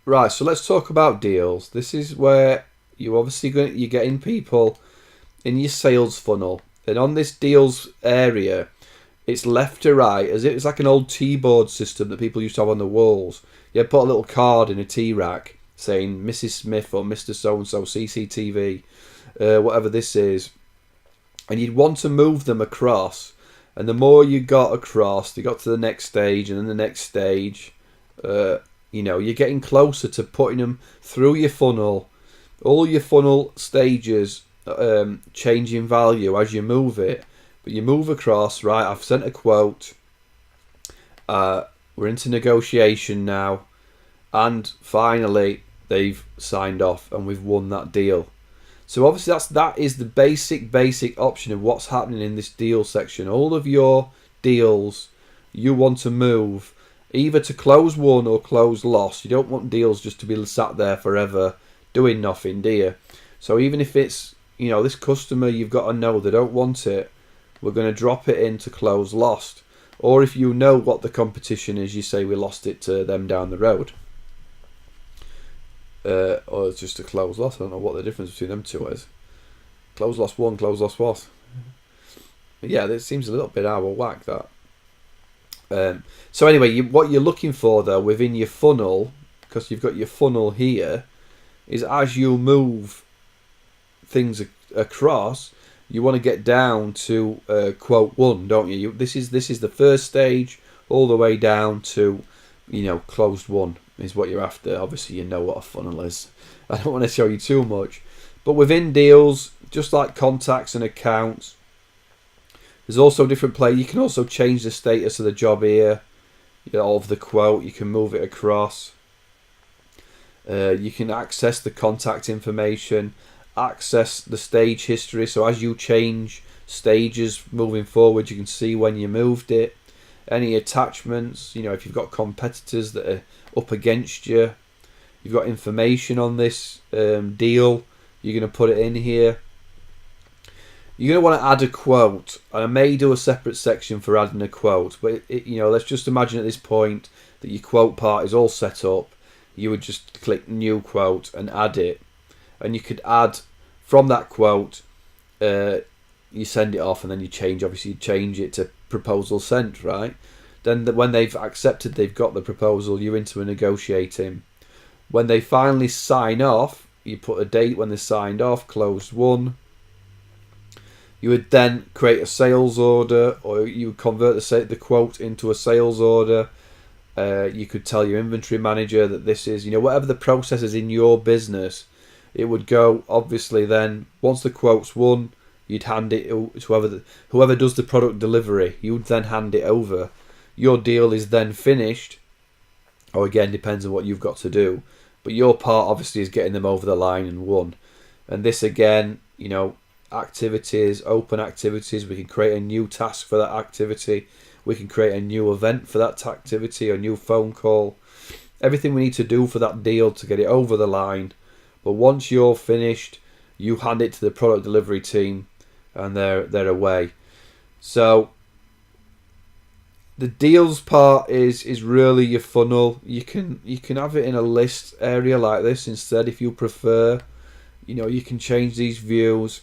Right, so let's talk about deals. This is where you're getting people in your sales funnel, and on this deals area, it's left to right, as it's like an old T-board system that people used to have on the walls. You put a little card in a T-rack saying Mrs. Smith or Mr. So and So CCTV, whatever this is, and you'd want to move them across. And the more you got across, they got to the next stage, and then the next stage. You're getting closer to putting them through your funnel. All your funnel stages change in value as you move it. But you move across, right, I've sent a quote. We're into negotiation now. And finally, they've signed off and we've won that deal. So obviously that is the basic option of what's happening in this deal section. All of your deals you want to move either to close won or close lost. You don't want deals just to be sat there forever doing nothing, do you? So even if it's, this customer, you've got to know they don't want it, we're going to drop it into close lost. Or if you know what the competition is, you say we lost it to them down the road. Or it's just a close loss. I don't know what the difference between them two is. Close loss won, close loss was. Yeah, that seems a little bit out of whack, that. So anyway, what you're looking for though within your funnel, because you've got your funnel here, is as you move things across, you want to get down to quote one, don't you? This is the first stage, all the way down to, closed one is what you're after. Obviously, you know what a funnel is. I don't want to show you too much, but within deals, just like contacts and accounts, there's also different play. You can also change the status of the job here, of the quote. You can move it across. You can access the contact information, access the stage history. So as you change stages moving forward, you can see when you moved it. Any attachments, if you've got competitors that are up against you, you've got information on this deal, you're going to put it in here. You're going to want to add a quote, and I may do a separate section for adding a quote, but let's just imagine at this point that your quote part is all set up. You would just click new quote and add it, and you could add from that quote, you send it off, and then you change it to proposal sent, right? Then when they've accepted, they've got the proposal, you're into a negotiating. When they finally sign off, you put a date when they signed off, closed one. You would then create a sales order, or you would convert the quote into a sales order. You could tell your inventory manager that this is, whatever the process is in your business, it would go, obviously then, once the quote's won, you'd hand it to whoever does the product delivery. You would then hand it over. Your deal is then finished, or again, depends on what you've got to do. But your part, obviously, is getting them over the line and won. And this, again, activities, open activities, we can create a new task for that activity. We can create a new event for that activity, a new phone call. Everything we need to do for that deal to get it over the line. But once you're finished, you hand it to the product delivery team, and they're away. So the deals part is really your funnel. You can have it in a list area like this instead if you prefer. You can change these views.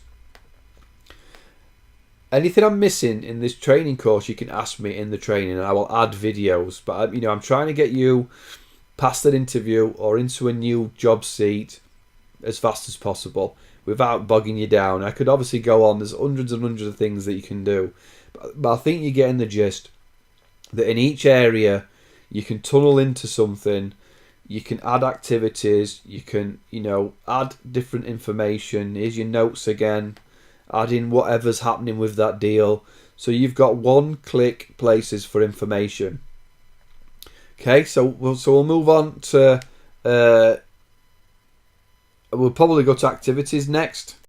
Anything I'm missing in this training course, you can ask me in the training, and I will add videos. But I'm trying to get you past an interview or into a new job seat as fast as possible without bogging you down. I could obviously go on. There's hundreds and hundreds of things that you can do, but I think you're getting the gist. That in each area, you can tunnel into something. You can add activities. You can add different information. Here's your notes again. Add in whatever's happening with that deal. So you've got one-click places for information. Okay, so we'll move on to. We'll probably go to activities next.